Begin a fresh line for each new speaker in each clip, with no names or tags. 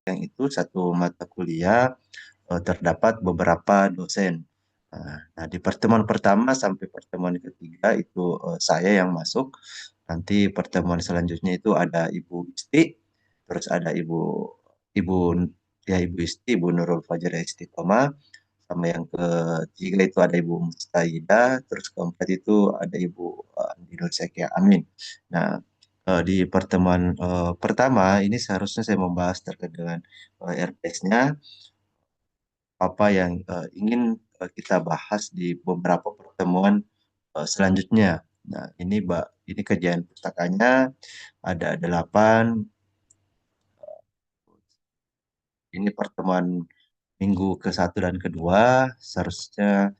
yang itu satu mata kuliah terdapat beberapa dosen. Nah, di pertemuan pertama sampai pertemuan ketiga itu saya yang masuk. Nanti pertemuan selanjutnya itu ada Ibu Isti, terus ada Ibu Ibu Isti, Ibu Nurul Fajar Istiqomah, sama yang ketiga itu ada Ibu Mustaida, terus keempat itu ada Ibu Andi Nur Sekia Amin. Nah, di pertemuan pertama ini seharusnya saya membahas terkait dengan RPS-nya, apa yang ingin kita bahas di beberapa pertemuan selanjutnya. Nah, ini kajian pustakanya ada 8. Ini pertemuan minggu ke-1 dan kedua. Seharusnya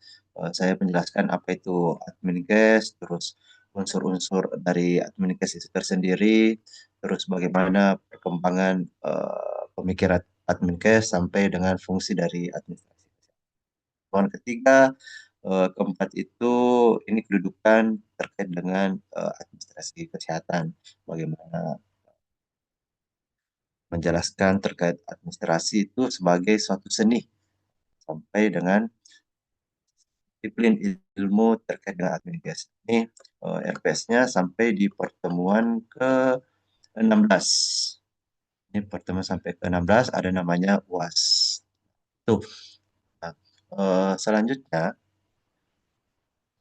saya menjelaskan apa itu admin case, terus unsur-unsur dari admin case itu tersendiri, terus bagaimana perkembangan pemikiran admin case sampai dengan fungsi dari administrasi. Poin ketiga, keempat itu ini kedudukan terkait dengan administrasi kesehatan. Bagaimana menjelaskan terkait administrasi itu sebagai suatu seni sampai dengan disiplin ilmu terkait dengan administrasi. Ini RPS-nya sampai di pertemuan ke-16. Ini pertemuan sampai ke-16 ada namanya UAS. Tuh. Nah, selanjutnya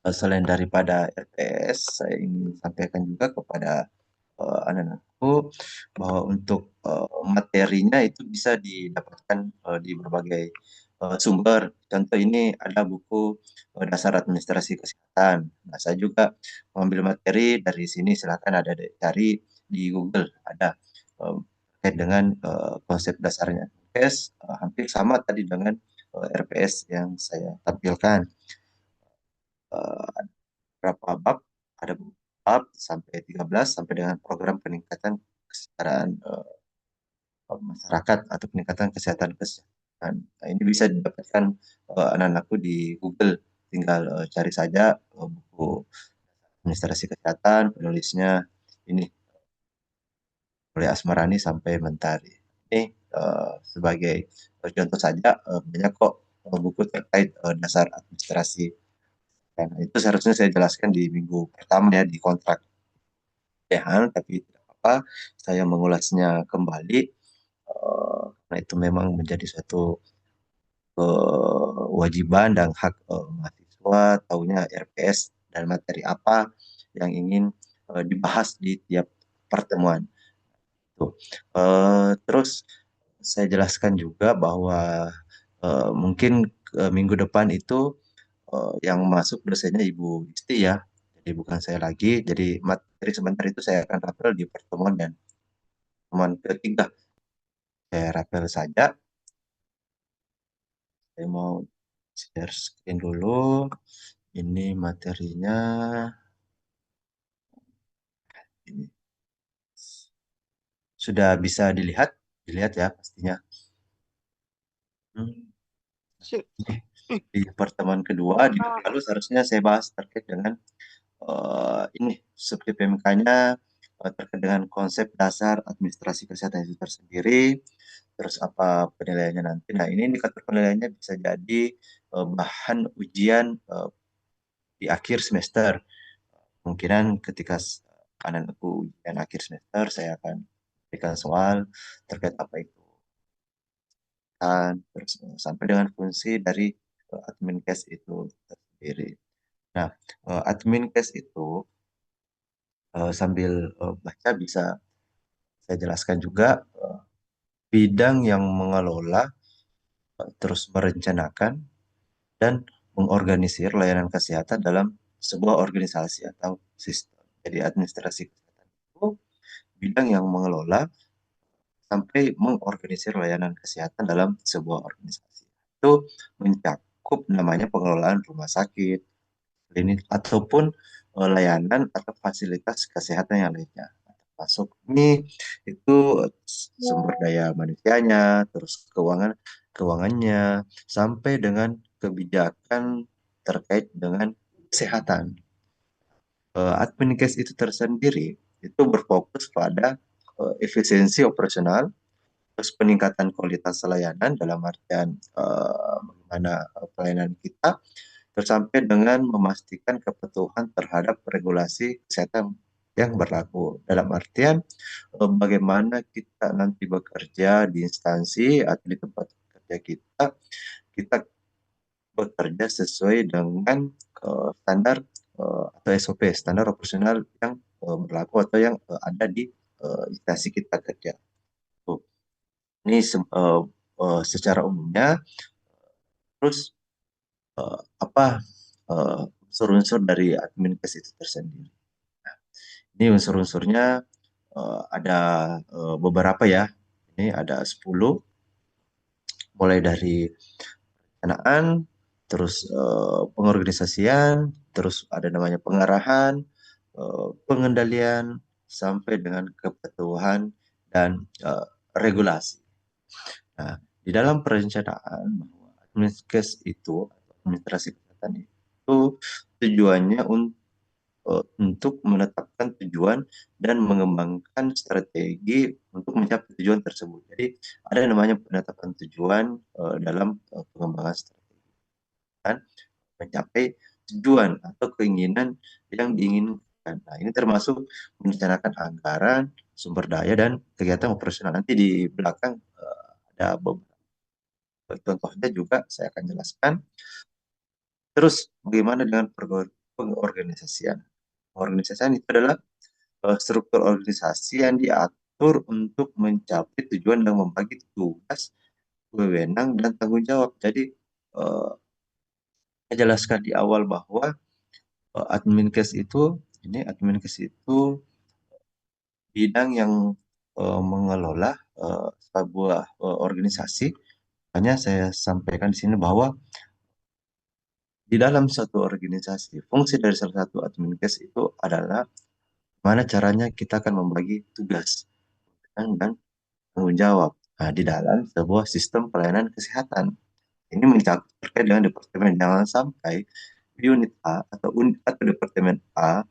selain daripada RTS, saya ingin sampaikan juga kepada anak-anakku bahwa untuk materinya itu bisa didapatkan di berbagai sumber. Contoh ini ada buku dasar administrasi kesehatan. Nah, saya juga mengambil materi dari sini. Silakan ada cari di Google. Ada terkait dengan konsep dasarnya. RPS hampir sama tadi dengan RPS yang saya tampilkan. Ada berapa bab? Ada bab sampai 13 sampai dengan program peningkatan kesejahteraan masyarakat atau peningkatan kesehatan. Nah, ini bisa didapatkan anak-anakku di Google. Tinggal cari saja buku administrasi kesehatan, penulisnya ini mulai Asmarani sampai Mentari. Ini sebagai contoh saja, banyak kok buku terkait dasar administrasi. Dan itu seharusnya saya jelaskan di minggu pertama ya di kontrak PH, tapi tidak apa-apa, saya mengulasnya kembali karena itu memang menjadi suatu kewajiban dan hak mahasiswa tahunya RPS dan materi apa yang ingin dibahas di tiap pertemuan. Tuh. Terus saya jelaskan juga bahwa mungkin minggu depan itu yang masuk dosennya Ibu Isti ya. Jadi bukan saya lagi. Jadi materi sebentar itu saya akan rapel di pertemuan dan pertemuan ketiga. Saya rapel saja. Saya mau share screen dulu. Ini materinya. Ini sudah bisa dilihat, dilihat ya pastinya. Hmm.
Su-
Di pertemuan kedua, di minggu lalu seharusnya saya bahas terkait dengan ini subjek PMK-nya terkait dengan konsep dasar administrasi kesehatan itu tersendiri, terus apa penilaiannya nanti. Nah, ini indikator penilaiannya bisa jadi bahan ujian di akhir semester. Kemungkinan ketika anak-anakku ujian akhir semester, saya akan berikan soal terkait apa itu kan, terus sampai dengan fungsi dari admin case itu sendiri. Nah, admin case itu sambil baca bisa saya jelaskan juga bidang yang mengelola, terus merencanakan dan mengorganisir layanan kesehatan dalam sebuah organisasi atau sistem. Jadi administrasi kesehatan itu bidang yang mengelola sampai mengorganisir layanan kesehatan dalam sebuah organisasi. Itu mencakup namanya pengelolaan rumah sakit, klinik, ataupun layanan atau fasilitas kesehatan yang lainnya. Masuk ini itu sumber daya manusianya, terus keuangannya, sampai dengan kebijakan terkait dengan kesehatan. Admin case itu tersendiri itu berfokus pada efisiensi operasional, terus peningkatan kualitas layanan dalam artian bagaimana pelayanan kita, terus sampai dengan memastikan kepatuhan terhadap regulasi kesehatan yang berlaku. Dalam artian bagaimana kita nanti bekerja di instansi atau di tempat kerja kita, kita bekerja sesuai dengan standar atau SOP, standar operasional yang berlaku atau yang ada di instansi kita kerja. Tuh. Ini secara umumnya. Terus apa unsur-unsur dari admin case itu tersendiri. Ini unsur-unsurnya ada beberapa ya. Ini ada 10, mulai dari perencanaan, terus pengorganisasian, terus ada namanya pengarahan, pengendalian, sampai dengan kepatuhan dan regulasi. Nah, di dalam perencanaan bahwa administrasi itu, administrasi kesehatan itu tujuannya untuk menetapkan tujuan dan mengembangkan strategi untuk mencapai tujuan tersebut. Jadi ada yang namanya penetapan tujuan dalam pengembangan strategi dan mencapai tujuan atau keinginan yang diinginkan. Nah, ini termasuk merencanakan anggaran, sumber daya, dan kegiatan operasional. Nanti di belakang ada beberapa contohnya juga saya akan jelaskan. Terus bagaimana dengan pengorganisasian? Pengorganisasian itu adalah struktur organisasi yang diatur untuk mencapai tujuan dan membagi tugas, wewenang, dan tanggung jawab. Jadi, saya jelaskan di awal bahwa admin case itu bidang yang mengelola sebuah organisasi. Hanya saya sampaikan di sini bahwa di dalam suatu organisasi, fungsi dari salah satu admin case itu adalah mana caranya kita akan membagi tugas dan tanggung jawab di dalam sebuah sistem pelayanan kesehatan. Ini mencakup terkait dengan departemen. Jangan sampai unit A atau unit atau departemen A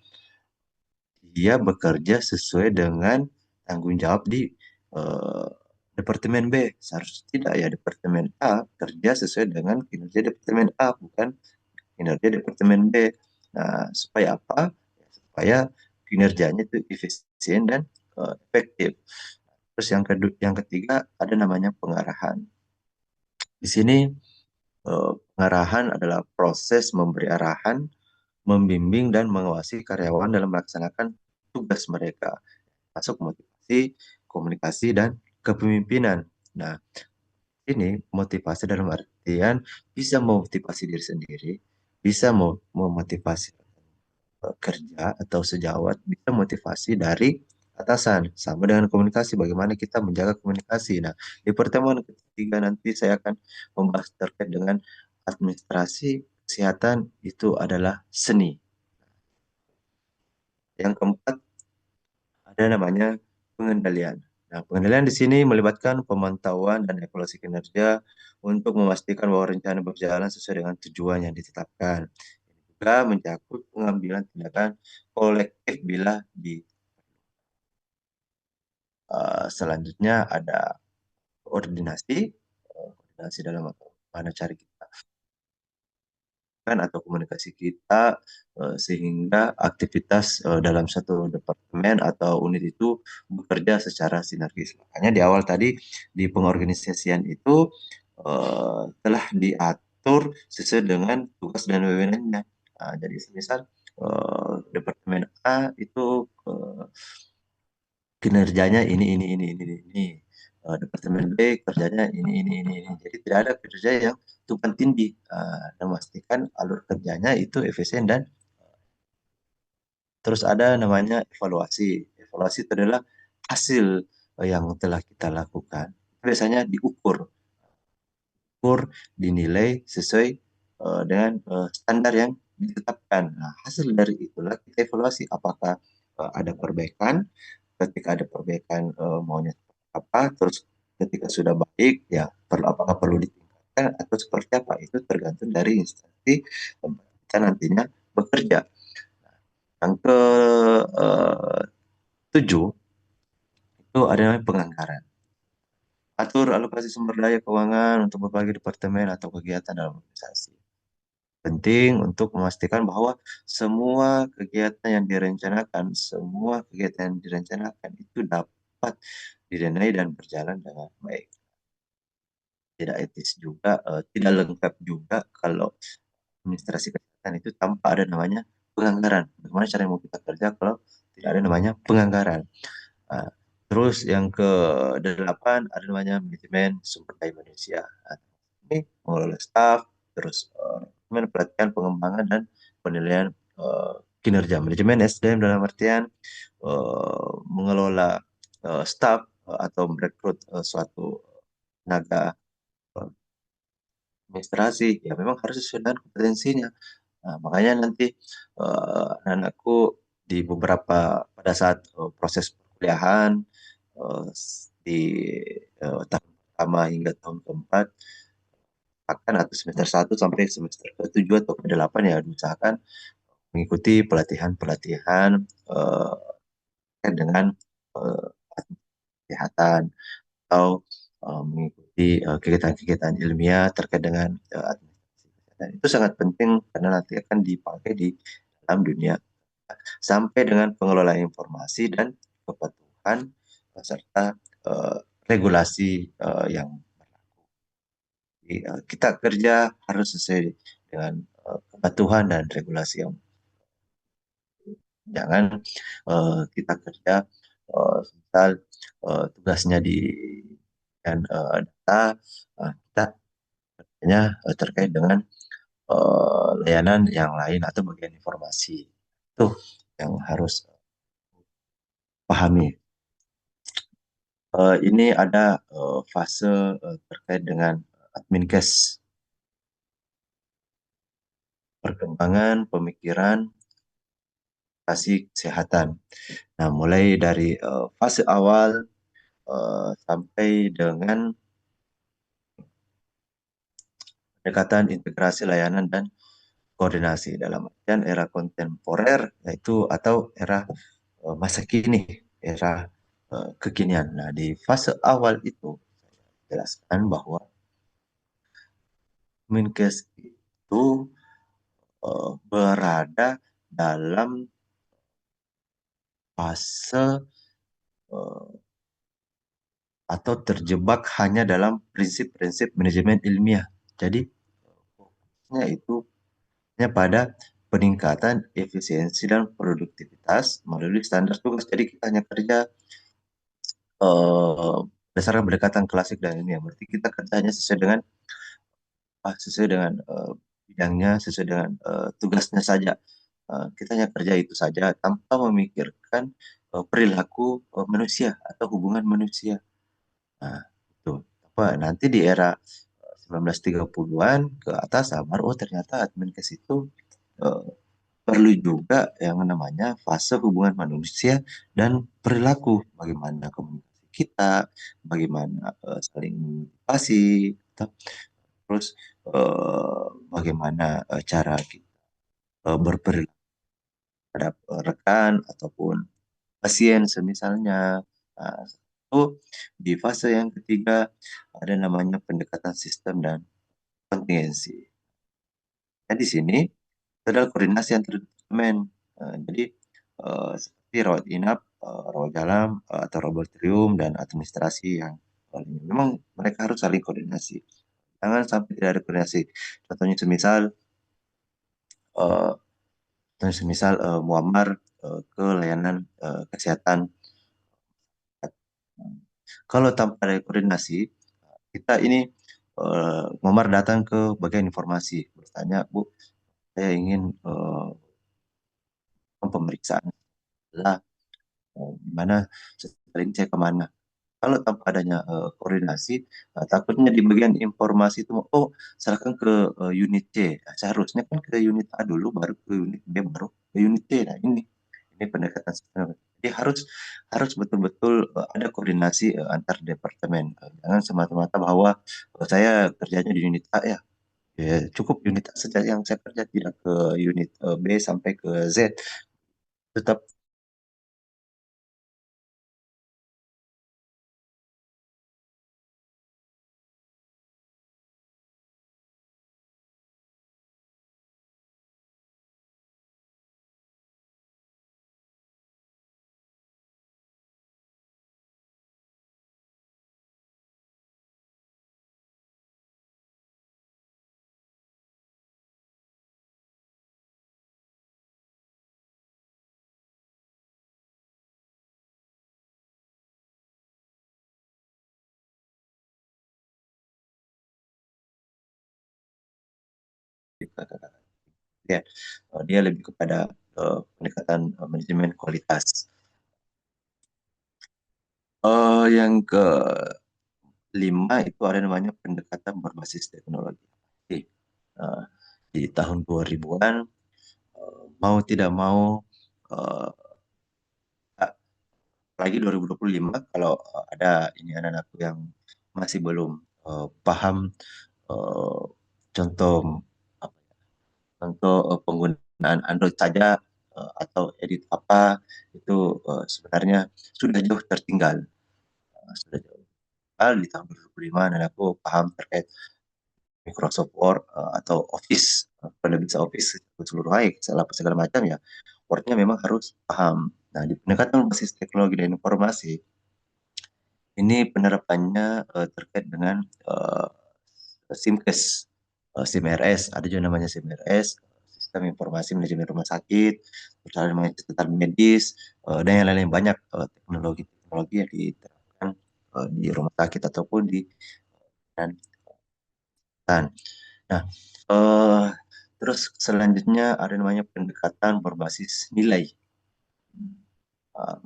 dia bekerja sesuai dengan tanggung jawab di eh, departemen B. Seharusnya tidak, ya departemen A kerja sesuai dengan kinerja departemen A, bukan kinerja departemen B. Nah, supaya apa? Supaya kinerjanya itu efisien dan efektif. Terus yang ketiga ada namanya pengarahan. Di sini pengarahan adalah proses memberi arahan, membimbing dan mengawasi karyawan dalam melaksanakan tugas mereka, masuk motivasi, komunikasi, dan kepemimpinan. Nah, ini motivasi dalam artian bisa memotivasi diri sendiri, bisa memotivasi kerja atau sejawat, bisa motivasi dari atasan. Sama dengan komunikasi, bagaimana kita menjaga komunikasi. Nah, di pertemuan ketiga nanti saya akan membahas terkait dengan administrasi kesehatan itu adalah seni. Yang keempat ada namanya pengendalian. Nah, pengendalian di sini melibatkan pemantauan dan evaluasi kinerja untuk memastikan bahwa rencana berjalan sesuai dengan tujuan yang ditetapkan. Juga mencakup pengambilan tindakan kolektif bila di selanjutnya ada koordinasi, koordinasi dalam mana cari kita kan atau komunikasi kita sehingga aktivitas dalam satu departemen atau unit itu bekerja secara sinergis. Makanya di awal tadi di pengorganisasian itu telah diatur sesuai dengan tugas dan wewenangnya. Nah, jadi misal departemen A itu kinerjanya ini. Departemen B kerjanya ini. Jadi tidak ada kerja yang tumpang tindih. Dan memastikan alur kerjanya itu efisien dan terus ada namanya evaluasi. Evaluasi itu adalah hasil yang telah kita lakukan. Biasanya diukur, dinilai sesuai dengan standar yang ditetapkan. Nah, hasil dari itulah kita evaluasi apakah ada perbaikan. Ketika ada perbaikan maunya apa, terus ketika sudah baik ya apakah perlu ditingkatkan atau seperti apa, itu tergantung dari instansi tempat kita nantinya bekerja. Yang ke tujuh itu ada namanya penganggaran. Atur alokasi sumber daya keuangan untuk berbagai departemen atau kegiatan dalam organisasi. Penting untuk memastikan bahwa semua kegiatan yang direncanakan itu dapat didanai dan berjalan dengan baik. Tidak etis juga, tidak lengkap juga kalau administrasi kesehatan itu tanpa ada namanya penganggaran. Bagaimana cara mau kita kerja kalau tidak ada namanya penganggaran? Nah, terus yang ke-8 ada namanya manajemen sumber daya manusia. Nah, ini mengelola staf, terus manajemen pelatihan, pengembangan, dan penilaian kinerja. Manajemen SDM dalam artian mengelola staf atau merekrut suatu tenaga administrasi, ya memang harus sesuai dengan kompetensinya. Nah, makanya nanti anak-anakku di pada saat proses perkuliahan di tahun pertama hingga tahun keempat akan atau semester 1 sampai semester ke-7 atau ke-8 ya diusahakan mengikuti pelatihan-pelatihan terkait dengan eh, kesehatan atau mengikuti kegiatan-kegiatan ilmiah terkait dengan administrasi kesehatan. Itu sangat penting karena nanti akan dipakai di dalam dunia sampai dengan pengelolaan informasi dan kepatuhan serta eh, regulasi yang kita kerja harus sesuai dengan kepatuhan dan regulasi yang jangan kita kerja misal tugasnya di dan data kita hanya terkait dengan layanan yang lain atau bagian informasi itu yang harus pahami. Ini ada fase terkait dengan admin case, perkembangan pemikiran kasih kesehatan. Nah, mulai dari fase awal sampai dengan pendekatan integrasi layanan dan koordinasi dalam artian era kontemporer yaitu atau era masa kini, era kekinian. Nah, di fase awal itu jelaskan bahwa Menkes itu berada dalam fase eh, atau terjebak hanya dalam prinsip-prinsip manajemen ilmiah. Jadi fokusnya itu hanya pada peningkatan efisiensi dan produktivitas melalui standar tugas. Jadi kita hanya kerja eh, berdasarkan pendekatan klasik dan ilmiah. Berarti kita kerja hanya sesuai dengan bidangnya, sesuai dengan tugasnya saja. Kita hanya kerja itu saja tanpa memikirkan perilaku manusia atau hubungan manusia. Nah, itu apa nanti di era 1930-an ke atas baru oh ternyata Admenkes itu eh, perlu juga yang namanya fase hubungan manusia dan perilaku. Bagaimana komunikasi kita, bagaimana saling motivasi, terus bagaimana cara kita berperilaku terhadap rekan ataupun pasien semisalnya. Nah, itu di fase yang ketiga ada namanya pendekatan sistem dan kontingensi. Nah, di sini adalah koordinasi antar departemen. Jadi seperti rawat inap, rawat jalan, atau laboratorium dan administrasi yang lainnya. Memang mereka harus saling koordinasi. Jangan sampai tidak ada koordinasi. Contohnya semisal eh, muamar ke layanan kesehatan. Kalau tanpa ada koordinasi, kita ini muamar datang ke bagian informasi, bertanya, Bu, saya ingin pemeriksaan lah, gimana, sering saya kemana. Kalau tanpa adanya koordinasi, takutnya di bagian informasi itu, oh, serahkan ke unit C. Nah, seharusnya kan ke unit A dulu, baru ke unit B, baru ke unit C. Nah, ini pendekatan sistem. Jadi harus harus betul-betul ada koordinasi antar departemen. Jangan semata-mata bahwa saya kerjanya di unit A ya. Ya, cukup unit A saja yang saya kerja, tidak ke unit B sampai ke Z. Tetap Ya, dia lebih kepada pendekatan manajemen kualitas. Yang kelima itu ada namanya pendekatan berbasis teknologi. Oke. Eh, di tahun 2000-an, mau tidak mau, eh, apalagi 2025, kalau ada ini anak-anakku yang masih belum paham, eh, contoh apa, contoh penggunaan Android saja, atau edit apa itu, sebenarnya sudah jauh tertinggal. Sudah jauh tertinggal di tahun 2005, dan aku paham terkait Microsoft Word, atau Office, pada bisa Office keseluruhan, Excel apa segala macam ya, Word-nya memang harus paham. Nah, di pendekatan basis teknologi dan informasi, ini penerapannya terkait dengan SIMKES, SIM-RS, ada juga namanya SIM-RS, Sistem Informasi Manajemen Rumah Sakit, terus ada namanya catatan medis, dan yang lain-lain banyak teknologi-teknologi yang diterapkan di rumah sakit ataupun di dan Nah, eh, terus selanjutnya ada namanya pendekatan berbasis nilai.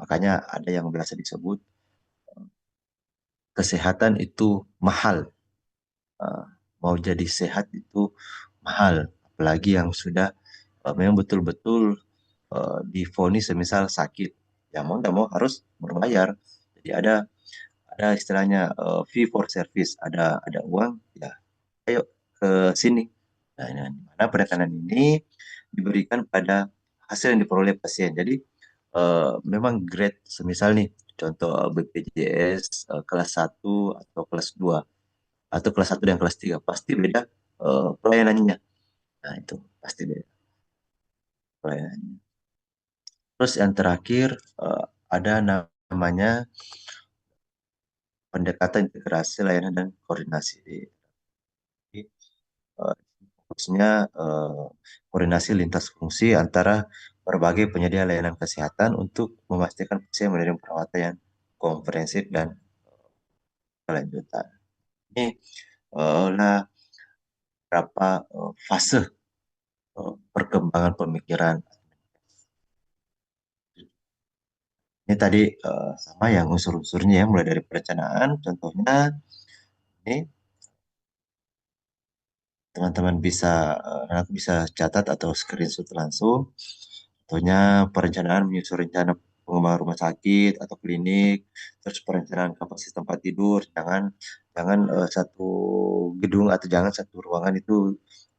Makanya ada yang biasa disebut kesehatan itu mahal. Eh, Mau jadi sehat itu mahal, apalagi yang sudah memang betul-betul divonis semisal sakit. Ya mau tidak mau harus berbayar. Jadi ada istilahnya fee for service, ada uang, ya ayo ke sini. Nah, ini di mana penekanan ini diberikan pada hasil yang diperoleh pasien. Jadi memang grade, semisal nih contoh BPJS kelas 1 atau kelas 2 atau kelas 1 dan kelas 3 pasti beda pelayanannya. Nah, itu pasti beda pelayanannya. Terus yang terakhir, ada namanya pendekatan integrasi layanan dan koordinasi. Jadi, fokusnya koordinasi lintas fungsi antara berbagai penyedia layanan kesehatan untuk memastikan pasien menerima perawatan yang komprehensif dan berkelanjutan. Ini lah berapa fase perkembangan pemikiran. Ini tadi sama yang unsur-unsurnya ya, mulai dari perencanaan, contohnya ini teman-teman bisa, aku bisa catat atau screenshot langsung. Contohnya perencanaan menyusun rencana pengembangan rumah sakit atau klinik, terus perencanaan kapasitas tempat tidur, jangan jangan satu gedung atau jangan satu ruangan itu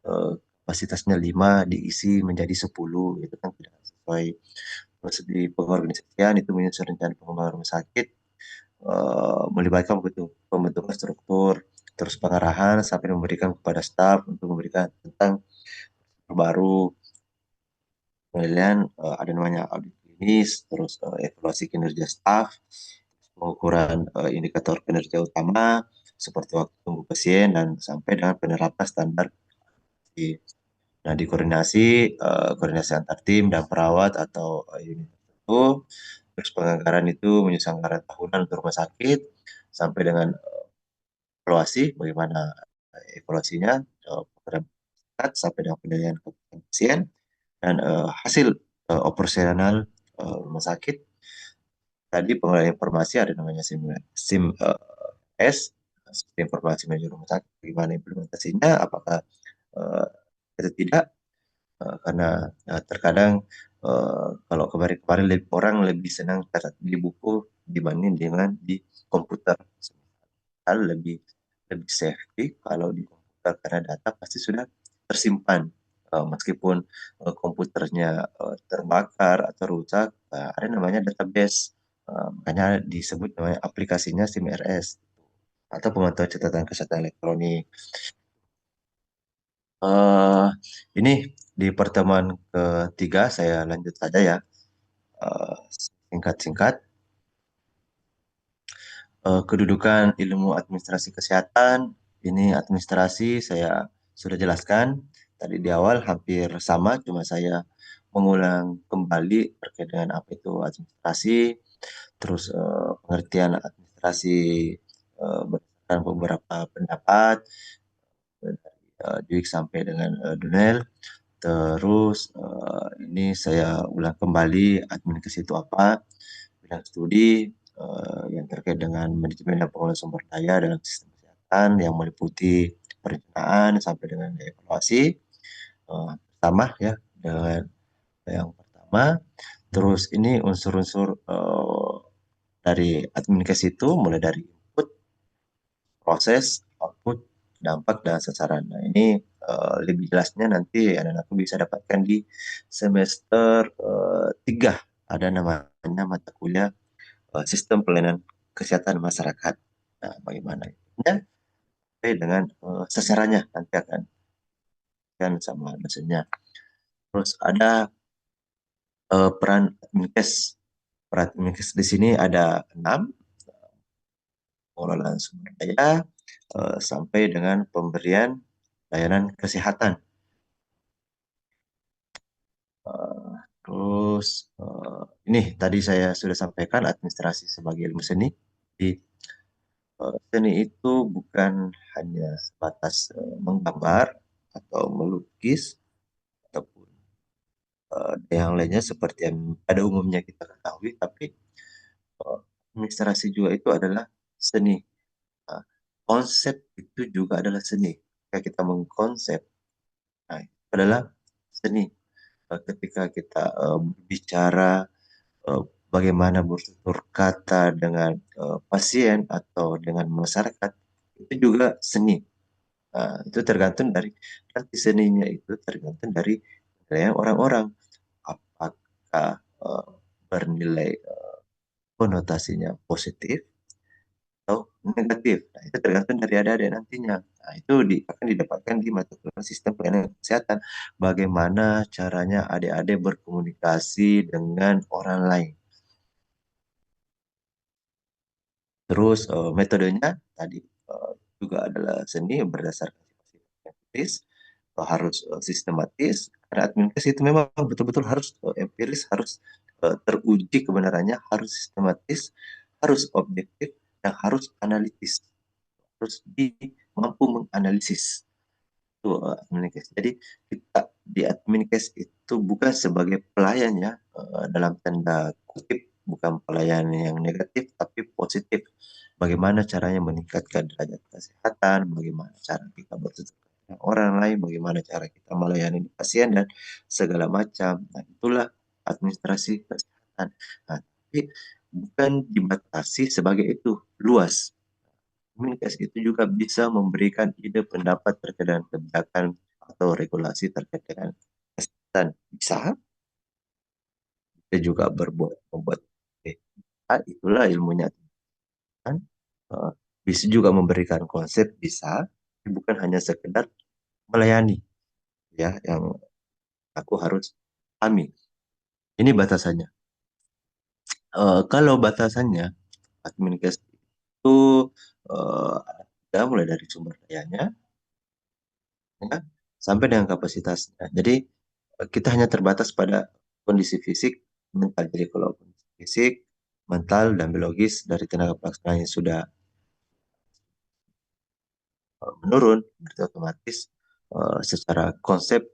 eh, kapasitasnya 5 diisi menjadi 10, itu kan tidak sesuai. Terus di pengorganisasian itu menyusun rencana pengembangan rumah sakit, melibatkan pembentukan struktur, terus pengarahan sampai memberikan kepada staf untuk memberikan tentang baru penilaian, ada namanya audit klinis, terus evaluasi kinerja staf, pengukuran indikator kinerja utama seperti waktu tunggu pasien dan sampai dengan penerapan standar. di- Nah, dikoordinasi, koordinasi antar tim dan perawat atau unit tertentu. Terus penganggaran itu menyusun anggaran tahunan untuk rumah sakit sampai dengan evaluasi, bagaimana evaluasinya, program sampai dengan penilaian kebutuhan pasien dan hasil operasional rumah sakit. Tadi pengelolaan informasi ada namanya SIM S, sistem informasi manajemen rumah sakit. Bagaimana implementasinya? Apakah uh, atau tidak? Karena terkadang kalau kemarin-kemarin orang lebih senang catat di buku dibanding dengan di komputer. Hal lebih lebih safety kalau di komputer karena data pasti sudah tersimpan. Meskipun komputernya terbakar atau rusak, ada namanya database. Makanya disebut namanya aplikasinya SIM-RS atau pemantauan catatan kesehatan elektronik. Eh, ini di pertemuan ketiga saya lanjut saja ya. Singkat-singkat, kedudukan ilmu administrasi kesehatan, ini administrasi saya sudah jelaskan tadi di awal hampir sama, cuma saya mengulang kembali terkait dengan apa itu administrasi, terus pengertian administrasi berdasarkan beberapa pendapat Duik sampai dengan Dunel. Terus ini saya ulang kembali admin kes itu apa, bidang studi yang terkait dengan manajemen dan pengelolaan sumber daya dalam sistem kesehatan yang meliputi perencanaan sampai dengan evaluasi. Pertama ya dengan yang pertama. Terus ini unsur-unsur dari admin kes itu mulai dari input, proses, output, dampak, dan sasaran. Nah, ini lebih jelasnya nanti anak-anakku bisa dapatkan di semester 3. Ada namanya mata kuliah sistem pelayanan kesehatan masyarakat. Nah, bagaimana ya? Dengan sasarannya nanti akan kan sama dosennya. Terus ada peran adminkes. Peran adminkes di sini ada 6, pengelolaan sumber daya sampai dengan pemberian layanan kesehatan. Eh, Terus ini tadi saya sudah sampaikan administrasi sebagai ilmu seni. Di seni itu bukan hanya sebatas menggambar atau melukis ataupun yang lainnya seperti yang pada umumnya kita ketahui, tapi administrasi juga itu adalah seni. Nah, konsep itu juga adalah seni. Ketika kita mengkonsep, nah, itu adalah seni. Ketika kita bicara eh, bagaimana bertutur kata dengan pasien atau dengan masyarakat, itu juga seni. Nah, itu tergantung dari nanti seninya itu tergantung dari penilaian orang-orang. Apakah eh, bernilai konotasinya positif atau negatif. Nah, itu tergantung dari adik-adik nantinya. Nah, itu akan didapatkan di mata kuliah sistem pelayanan kesehatan. Bagaimana caranya adik-adik berkomunikasi dengan orang lain. Terus metodenya tadi juga adalah seni berdasarkan sifat empiris, harus sistematis. Karena adminkes itu memang betul-betul harus empiris, harus teruji kebenarannya, harus sistematis, harus objektif, dan harus analitis. Terus mampu menganalisis itu adminkes. Jadi kita di adminkes itu bukan sebagai pelayan ya, dalam tanda kutip, bukan pelayan yang negatif tapi positif. Bagaimana caranya meningkatkan derajat kesehatan, bagaimana cara kita bertutur dengan orang lain, bagaimana cara kita melayani pasien dan segala macam. Nah, itulah administrasi kesehatan. Nah, tapi bukan dibatasi sebagai itu, luas. Komunikasi itu juga bisa memberikan ide pendapat terkait dengan kebijakan atau regulasi terkait dengan kesehatan. Bisa, kita juga membuat itulah ilmunya kan. Eh, Bisa juga memberikan konsep, bisa, tapi bukan hanya sekedar melayani ya yang aku harus pahami. Ini batasannya. Kalau batasannya komunikasi itu ada tiga, mulai dari sumber dayanya ya, sampai dengan kapasitasnya. Jadi kita hanya terbatas pada kondisi fisik, mental. Jadi kalau kondisi fisik, mental, dan biologis dari tenaga pelaksana yang sudah menurun, berarti otomatis secara konsep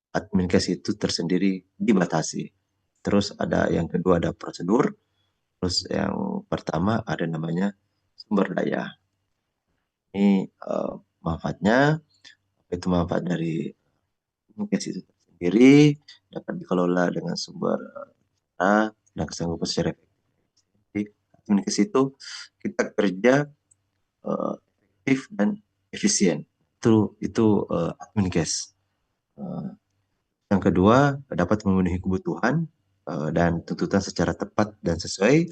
adminkes itu tersendiri dibatasi. Terus ada yang kedua ada prosedur, terus yang pertama ada namanya sumber daya. Ini manfaatnya, itu manfaat dari adminkes itu sendiri dapat dikelola dengan sumber dan kesanggupan secara efektif. Jadi, adminkes itu kita kerja efektif dan efisien. Itu adminkes. Uh, yang kedua, dapat memenuhi kebutuhan dan tuntutan secara tepat dan sesuai.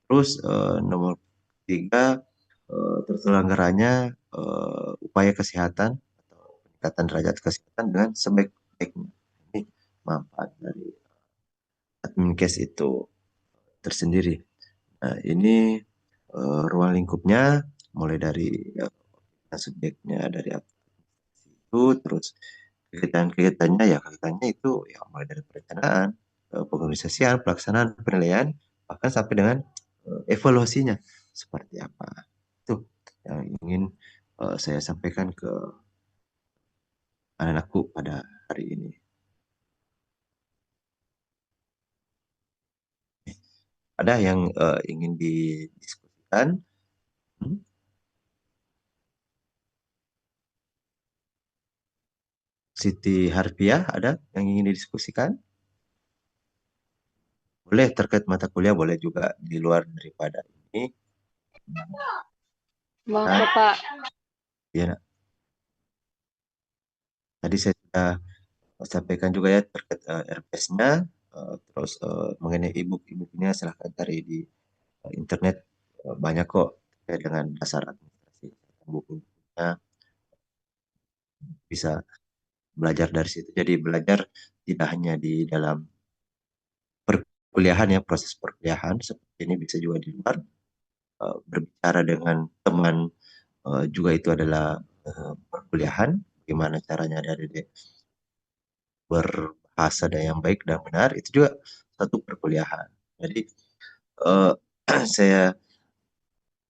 Terus nomor tiga, terselenggaranya upaya kesehatan atau peningkatan derajat kesehatan dengan sebaik-baiknya. Ini manfaat dari adminkes itu tersendiri. Nah, ini ruang lingkupnya mulai dari subjeknya dari aplikasi itu, terus kegiatan-kegiatannya ya kegiatannya itu ya mulai dari perencanaan, pengorganisasian, pelaksanaan, penilaian, bahkan sampai dengan evaluasinya seperti apa. Itu yang ingin saya sampaikan ke anak-anakku pada hari ini. Ada yang ingin didiskusikan? Hmm? Siti Harfiah, ada yang ingin didiskusikan? Boleh terkait mata kuliah, boleh juga di luar daripada ini.
Maaf
Nah,
ya Pak.
ya, nak. Tadi saya sudah sampaikan juga ya terkait RPS-nya, terus mengenai e-book-nya silahkan cari di internet. Banyak kok terkait dengan dasar administrasi buku-bukunya, bisa belajar dari situ. Jadi belajar tidak hanya di dalam perkuliahan ya, proses perkuliahan seperti ini, bisa juga di luar. Berbicara dengan teman juga itu adalah perkuliahan, gimana caranya dari berbahasa dan yang baik dan benar, itu juga satu perkuliahan. Jadi eh, saya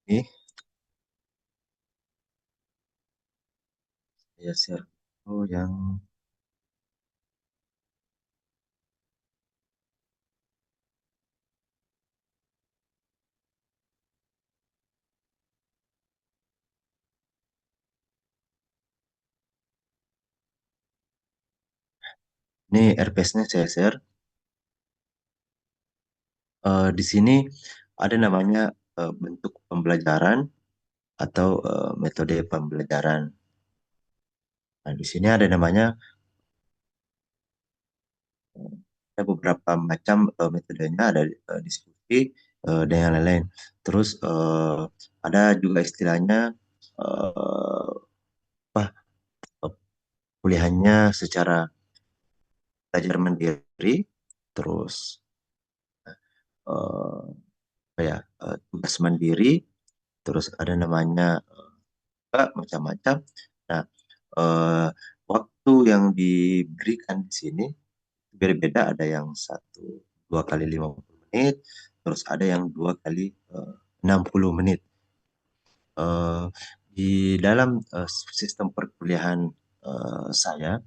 ini saya share yang ini RPS-nya saya share. Di sini ada namanya bentuk pembelajaran atau metode pembelajaran. Nah, di sini ada namanya ada beberapa macam metodenya, ada diskusi dan yang lain-lain. Terus ada juga istilahnya eh, apa kuliahnya secara belajar mandiri, terus eh, apa ya tugas mandiri, terus ada namanya macam-macam. Nah, eh, waktu yang diberikan di sini berbeda, ada yang 2 kali 50 menit, terus ada yang 2 kali 60 menit. Eh, di dalam sistem perkuliahan saya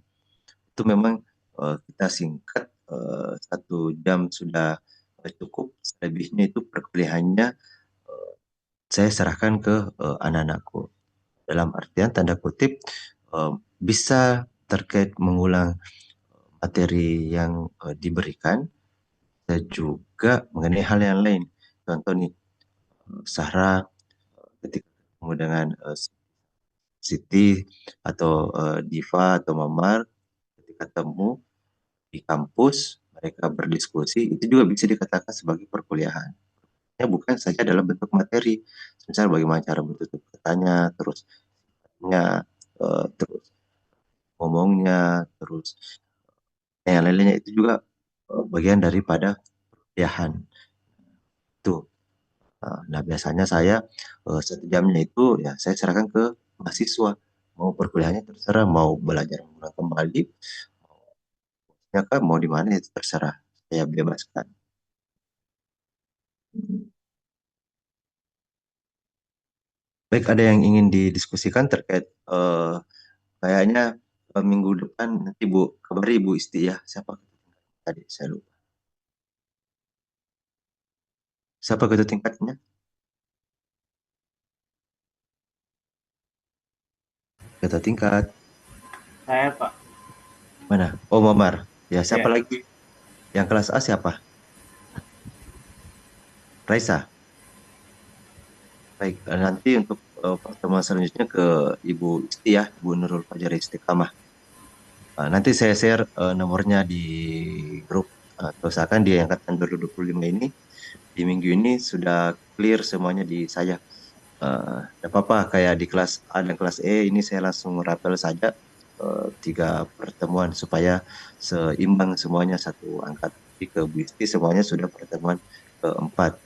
itu memang kita singkat 1 jam sudah cukup, selebihnya itu perkuliahannya saya serahkan ke anak-anakku. Dalam artian tanda kutip bisa terkait mengulang materi yang diberikan, dan juga mengenai hal yang lain. Contoh nih, Sarah ketika ketemu dengan Siti atau Diva atau Mamar, ketika ketemu di kampus, mereka berdiskusi, itu juga bisa dikatakan sebagai perkuliahan. Ya, bukan saja dalam bentuk materi, misal bagaimana cara bertutur katanya, terus terus ngomongnya, terus yang lain-lainnya, itu juga bagian daripada perkuliahan itu. Nah, biasanya saya 1 jamnya itu ya saya serahkan ke mahasiswa. Mau perkuliahannya terserah, mau belajar mengulang kembali, ya kan, mau di mana itu terserah. Saya bebaskan. Baik, ada yang ingin didiskusikan terkait kayaknya minggu depan nanti Bu kabari Ibu Isti ya. Siapa tadi? Saya lupa. Siapa ketua tingkatnya? Ketua tingkat
Saya Pak.
mana? Oh, Mamar. Ya, siapa
Ya,
lagi? Yang kelas A siapa? Raisa. Baik, nanti untuk pertemuan selanjutnya ke Ibu Isti ya, Bu Nurul Fajar Istiqamah. Nanti saya share nomornya di grup. Usahakan di angkatan 2025 ini, di minggu ini sudah clear semuanya di saya. Tidak apa-apa, kayak di kelas A dan kelas E ini saya langsung rapel saja 3 pertemuan supaya seimbang semuanya satu angkat. Jadi ke Bu Isti semuanya sudah pertemuan keempat.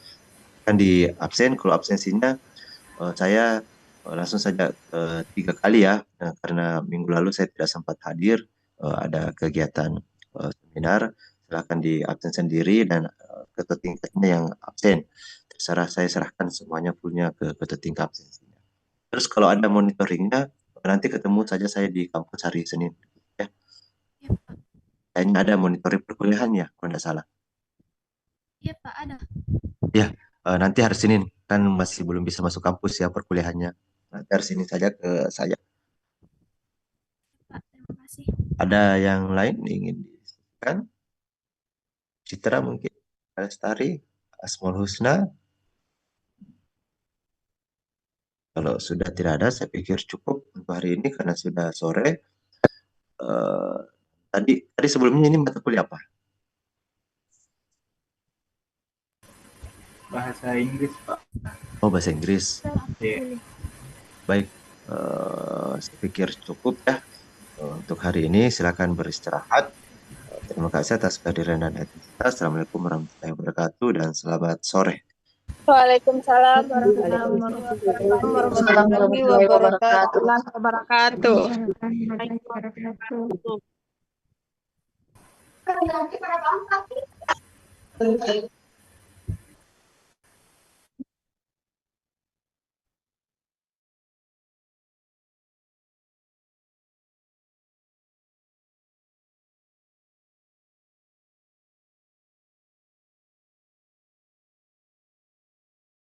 Kan di absen, kalau absensinya saya langsung saja 3 kali ya, karena minggu lalu saya tidak sempat hadir, ada kegiatan seminar, silakan di absen sendiri, dan ketua tingkatnya yang absen. Terserah, saya serahkan semuanya punya ke ketua tingkat absensinya. Terus kalau ada monitoringnya, nanti ketemu saja saya di kampus hari Senin. kayaknya ada monitoring perkuliahan ya, kalau nggak salah.
Iya Pak, ada.
Ya, nanti hari Senin kan masih belum bisa masuk kampus ya perkuliahannya. Nanti hari Senin saja ke saya.
Pak, terima kasih.
Ada yang lain ingin disebutkan? Citra mungkin, Lestari, Asmaul Husna. Kalau sudah tidak ada, saya pikir cukup untuk hari ini karena sudah sore. Eh, tadi sebelumnya ini mata kuliah apa?
Bahasa Inggris, Pak.
Oh, bahasa Inggris.
Iya.
Baik, saya pikir cukup ya untuk hari ini. Silakan beristirahat. Terima kasih atas kehadiran dan aktivitas. Assalamualaikum warahmatullahi wabarakatuh dan selamat sore.
Waalaikumsalam
Waalaikumsalam
warahmatullahi
warahmatullahi wabarakatuh.
wabarakatuh.
Wabarakatuh.